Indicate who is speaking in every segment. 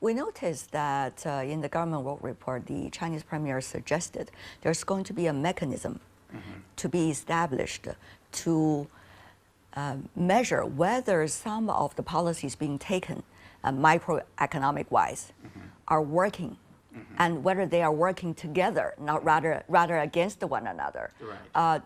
Speaker 1: We noticed that in the government work report, the Chinese premier suggested there's going to be a mechanism to be established to measure whether some of the policies being taken microeconomic-wise are working and whether they are working together, not rather against one another.
Speaker 2: Right.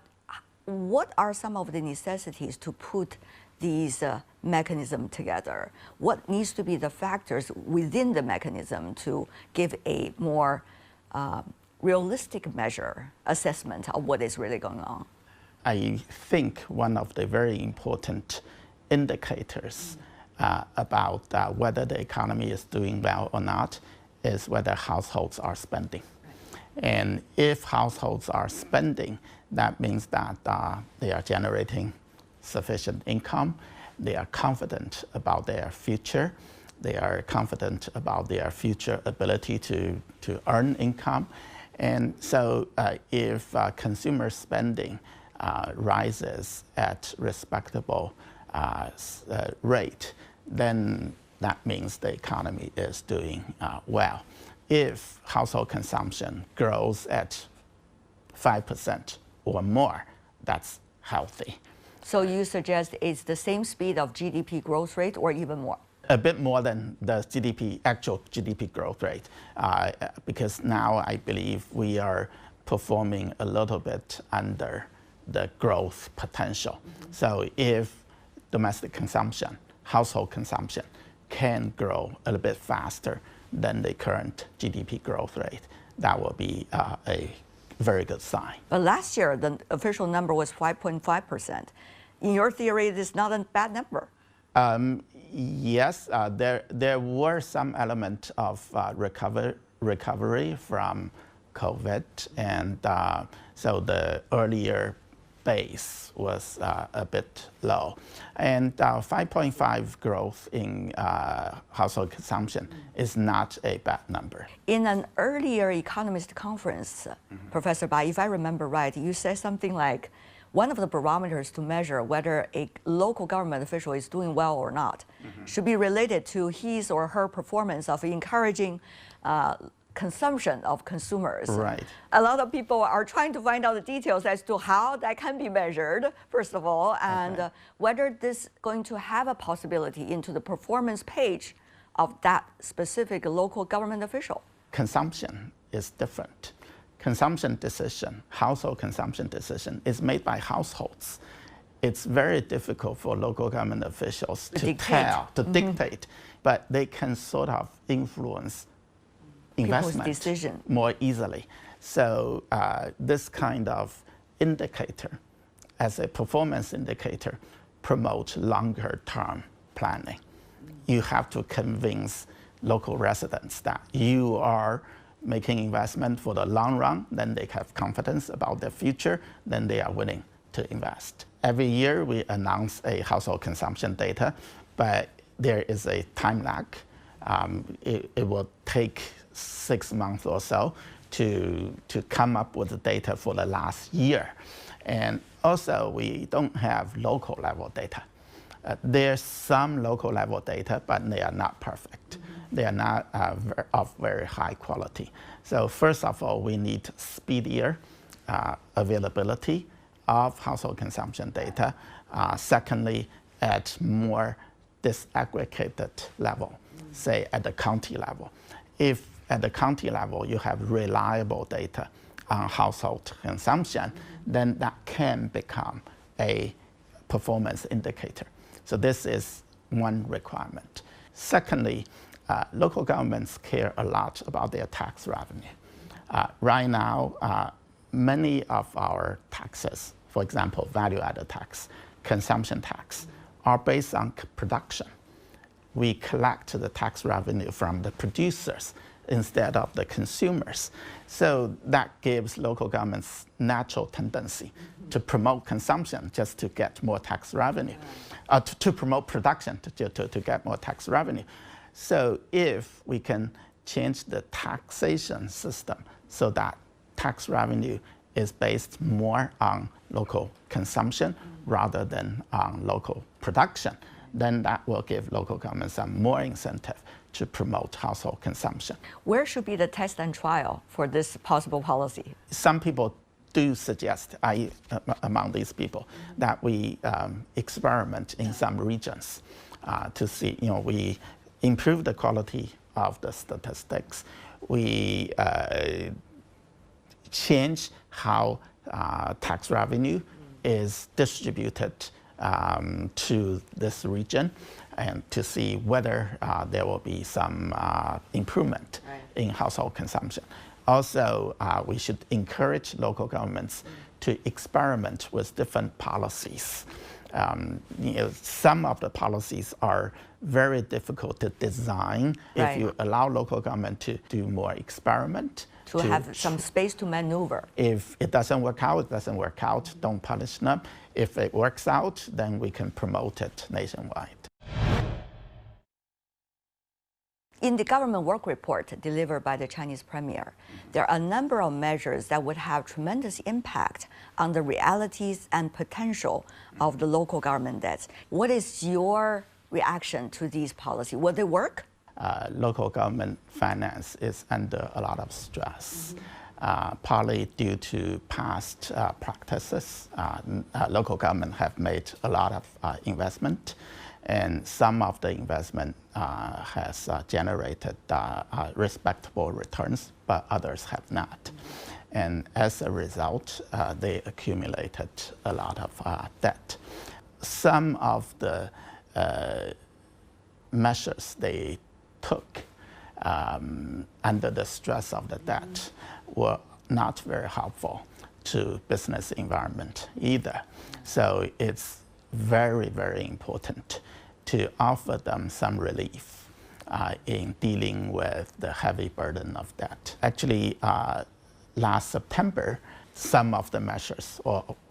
Speaker 1: What are some of the necessities to put these mechanisms together? What needs to be the factors within the mechanism to give a more realistic measure, assessment of what is really going on?
Speaker 2: I think one of the very important indicators about whether the economy is doing well or not is whether households are spending. And if households are spending, that means that they are generating sufficient income, they are confident about their future, they are confident about their future ability to earn income. And so if consumer spending rises at respectable rate, then that means the economy is doing well. If household consumption grows at 5% or more, that's healthy.
Speaker 1: So you suggest it's the same speed of GDP growth rate or even more?
Speaker 2: A bit more than the actual GDP growth rate, because now I believe we are performing a little bit under the growth potential. So if domestic consumption, household consumption can grow a little bit faster than the current GDP growth rate, that will be a very good sign.
Speaker 1: But last year, the official number was 5.5%. In your theory, it is not a bad number.
Speaker 2: Yes, there were some element of recovery from COVID, and so the earlier base was a bit low. And 5.5 growth in household consumption is not a bad number.
Speaker 1: In an earlier economist conference, Professor Bai, if I remember right, you said something like one of the barometers to measure whether a local government official is doing well or not should be related to his or her performance of encouraging consumption of consumers.
Speaker 2: Right.
Speaker 1: A lot of people are trying to find out the details as to how that can be measured, first of all, and whether this is going to have a possibility into the performance page of that specific local government official.
Speaker 2: Consumption is different. Consumption decision, household consumption decision, is made by households. It's very difficult for local government officials to dictate, but they can sort of influence investment more easily. So this kind of indicator, as a performance indicator, promotes longer term planning. You have to convince local residents that you are making investment for the long run, then they have confidence about their future, then they are willing to invest. Every year we announce a household consumption data, but there is a time lag. It will take 6 months or so to come up with the data for the last year. And also we don't have local level data. There's some local level data, but they are not perfect. They are not of very high quality. So first of all, we need speedier availability of household consumption data. Secondly, at more disaggregated level, say at the county level. If at the county level you have reliable data on household consumption, then that can become a performance indicator. So this is one requirement. Secondly, local governments care a lot about their tax revenue. Right now, many of our taxes, for example, value-added tax, consumption tax, are based on production. We collect the tax revenue from the producers instead of the consumers. So that gives local governments natural tendency to promote consumption just to get more tax revenue, to promote production to get more tax revenue. So if we can change the taxation system so that tax revenue is based more on local consumption rather than on local production, then that will give local governments some more incentive to promote household consumption.
Speaker 1: Where should be the test and trial for this possible policy?
Speaker 2: Some people do suggest, among these people, that we experiment in some regions to see, we improve the quality of the statistics. We change how tax revenue is distributed to this region, and to see whether there will be some improvement in household consumption. Also, we should encourage local governments to experiment with different policies. Some of the policies are very difficult to design.
Speaker 1: Right.
Speaker 2: If you allow local government to do more experiment,
Speaker 1: to have some space to maneuver.
Speaker 2: If it doesn't work out, it doesn't work out. Don't punish them. If it works out, then we can promote it nationwide.
Speaker 1: In the government work report delivered by the Chinese premier, there are a number of measures that would have tremendous impact on the realities and potential of the local government debts. What is your reaction to these policies? Will they work?
Speaker 2: Local government finance is under a lot of stress, partly due to past practices. Local government have made a lot of investment, and some of the investment has generated respectable returns, but others have not. And as a result, they accumulated a lot of debt. Some of the measures they took under the stress of the debt were not very helpful to business environment either. So it's very, very important to offer them some relief in dealing with the heavy burden of debt. Actually, last September, some of the measures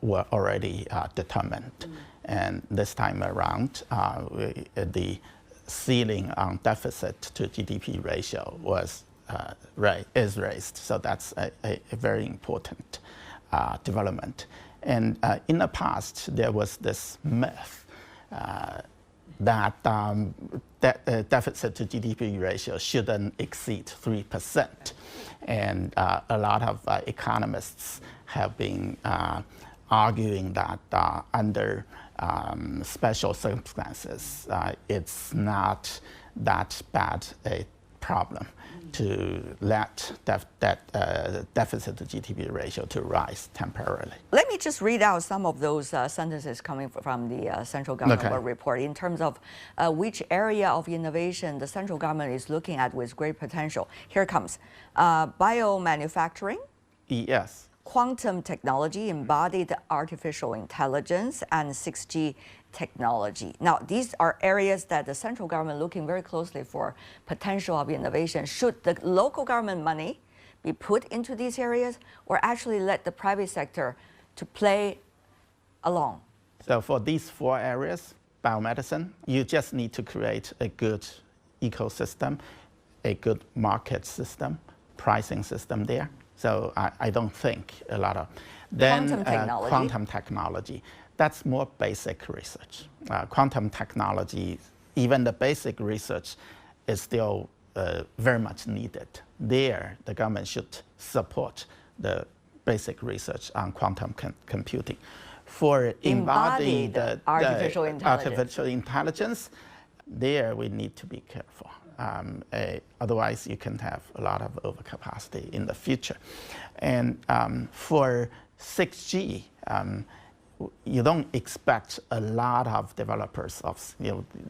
Speaker 2: were already determined. And this time around, the ceiling on deficit to GDP ratio is raised. So that's a very important development. And in the past, there was this myth that deficit to GDP ratio shouldn't exceed 3%. And a lot of economists have been arguing that under special circumstances, it's not that bad a problem to let deficit to GDP ratio to rise temporarily.
Speaker 1: Let me just read out some of those sentences coming from the central government report in terms of which area of innovation the central government is looking at with great potential. Here comes biomanufacturing.
Speaker 2: Yes.
Speaker 1: Quantum technology, embodied artificial intelligence, and 6G technology. Now, these are areas that the central government looking very closely for potential of innovation. Should the local government money be put into these areas, or actually let the private sector to play along?
Speaker 2: So for these 4 areas, biomedicine, you just need to create a good ecosystem, a good market system, pricing system there. So I don't think a lot of... Then quantum technology, that's more basic research. Quantum technology, even the basic research is still very much needed. There, the government should support the basic research on quantum computing. For embodied artificial intelligence, there we need to be careful. Otherwise, you can have a lot of overcapacity in the future. And for 6G, you don't expect a lot of developers of,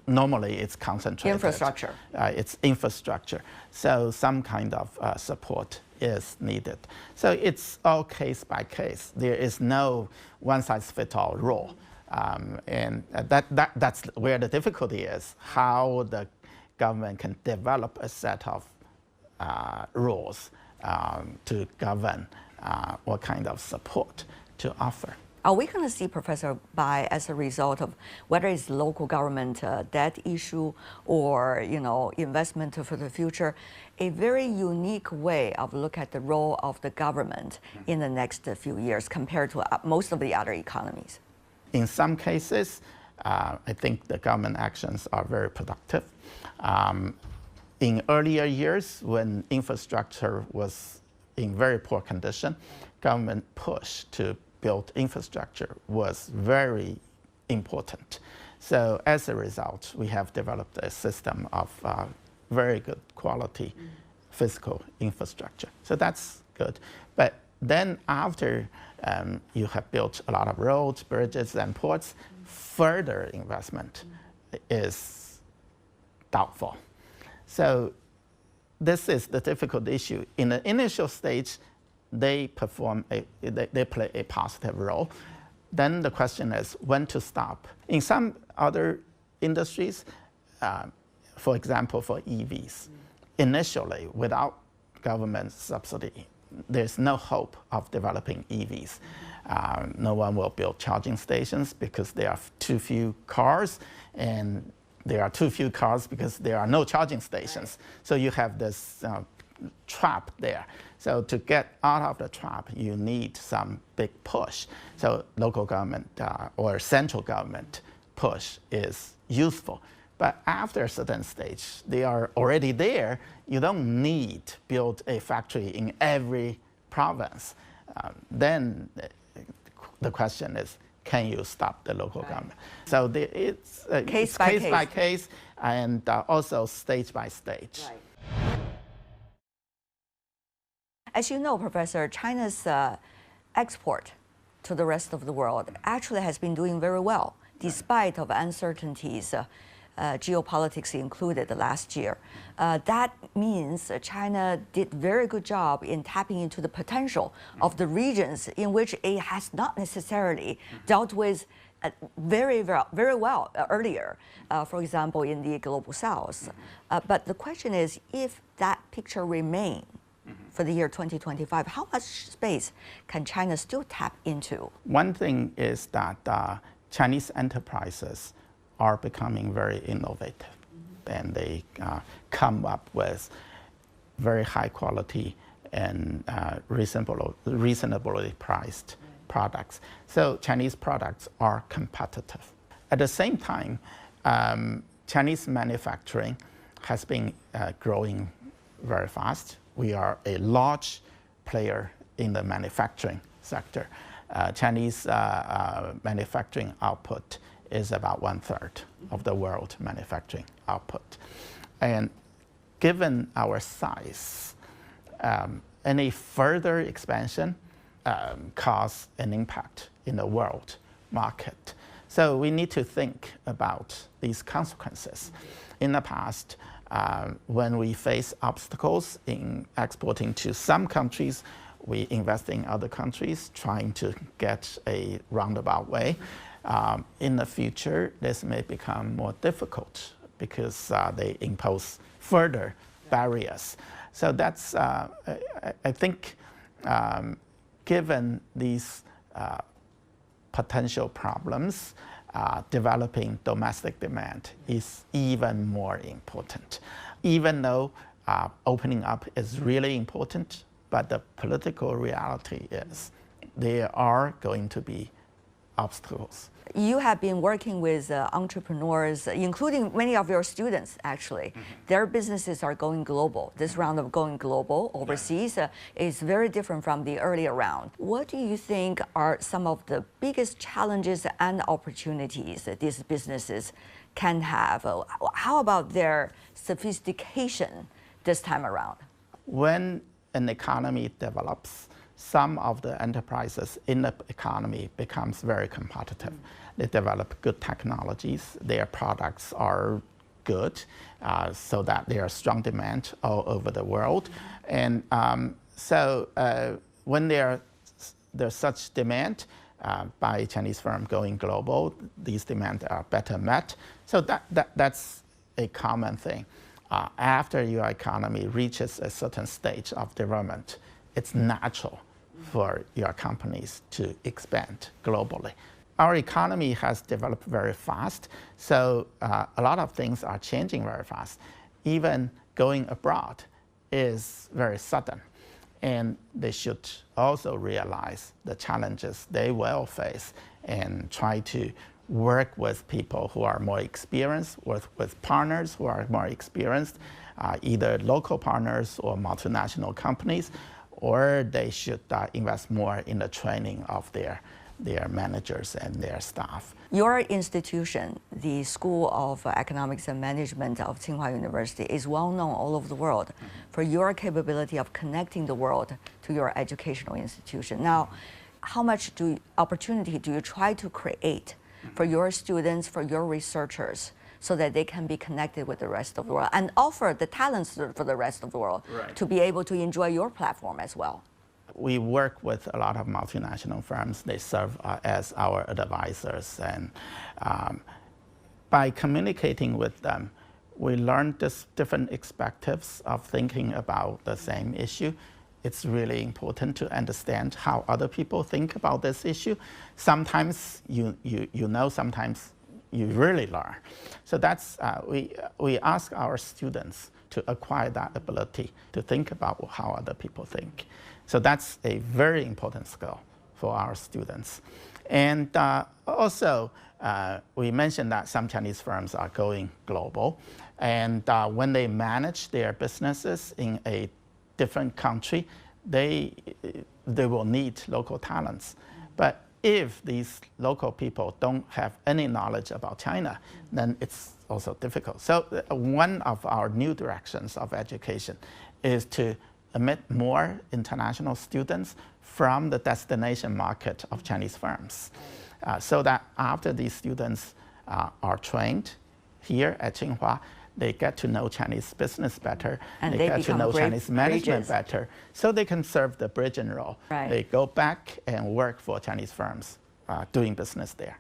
Speaker 2: normally it's concentrated.
Speaker 1: Infrastructure.
Speaker 2: It's infrastructure. So some kind of support is needed. So it's all case by case. There is no one-size-fits-all rule. And that's where the difficulty is, how the government can develop a set of rules to govern what kind of support to offer.
Speaker 1: Are we going to see, Professor Bai, as a result of whether it's local government debt issue or investment for the future, a very unique way of look at the role of the government in the next few years compared to most of the other economies?
Speaker 2: In some cases, I think the government actions are very productive. In earlier years, when infrastructure was in very poor condition, government push to build infrastructure was very important. So as a result, we have developed a system of very good quality physical infrastructure. So that's good. But then after you have built a lot of roads, bridges, and ports, further investment is doubtful. So this is the difficult issue. In the initial stage, they play a positive role. Then the question is when to stop. In some other industries, for example, for EVs, initially, without government subsidy, there's no hope of developing EVs. No one will build charging stations because there are too few cars, and there are too few cars because there are no charging stations. So you have this trap there. So to get out of the trap, you need some big push. So local government or central government push is useful. But after a certain stage, they are already there. You don't need to build a factory in every province. Then the question is, can you stop the local government? So it's
Speaker 1: case
Speaker 2: by case and also stage by stage.
Speaker 1: Right. As you know, Professor, China's export to the rest of the world actually has been doing very well, despite of uncertainties, geopolitics included last year. That means China did very good job in tapping into the potential of the regions in which it has not necessarily dealt with very well earlier, for example, in the Global South. But the question is, if that picture remains for the year 2025, how much space can China still tap into?
Speaker 2: One thing is that Chinese enterprises are becoming very innovative, and they come up with very high quality and reasonably priced products. So Chinese products are competitive. At the same time, Chinese manufacturing has been growing very fast. We are a large player in the manufacturing sector. Chinese manufacturing output is about 1/3 of the world manufacturing output. And given our size, any further expansion cause an impact in the world market. So we need to think about these consequences. In the past, when we face obstacles in exporting to some countries, we invest in other countries, trying to get a roundabout way. In the future, this may become more difficult because they impose further barriers. So that's, I think, given these potential problems, developing domestic demand is even more important. Even though opening up is really important, but the political reality is there are going to be obstacles.
Speaker 1: You have been working with entrepreneurs, including many of your students, actually. Their businesses are going global. This round of going global overseas is very different from the earlier round. What do you think are some of the biggest challenges and opportunities that these businesses can have? How about their sophistication this time around?
Speaker 2: When an economy develops, some of the enterprises in the economy becomes very competitive. They develop good technologies. Their products are good, so that there are strong demand all over the world. And so when there's such demand by Chinese firm going global, these demands are better met. So that's a common thing. After your economy reaches a certain stage of development, it's natural for your companies to expand globally. Our economy has developed very fast, so a lot of things are changing very fast. Even going abroad is very sudden, and they should also realize the challenges they will face and try to work with people who are more experienced, with partners who are more experienced, either local partners or multinational companies, or they should invest more in the training of their managers and their staff.
Speaker 1: Your institution, the School of Economics and Management of Tsinghua University, is well known all over the world for your capability of connecting the world to your educational institution. Now, how much opportunity do you try to create for your students, for your researchers, so that they can be connected with the rest of the world and offer the talents for the rest of the world to be able to enjoy your platform as well?
Speaker 2: We work with a lot of multinational firms. They serve as our advisors. And by communicating with them, we learn this different perspectives of thinking about the same issue. It's really important to understand how other people think about this issue. Sometimes you know, sometimes you really learn. So that's, we ask our students to acquire that ability to think about how other people think. So that's a very important skill for our students. And also, we mentioned that some Chinese firms are going global. And when they manage their businesses in a different country, they will need local talents. But if these local people don't have any knowledge about China, then it's also difficult. So one of our new directions of education is to admit more international students from the destination market of Chinese firms, so that after these students are trained here at Tsinghua, they get to know Chinese business better, and they get to know Chinese management better, so they can serve the bridging role. They go back and work for Chinese firms doing business there.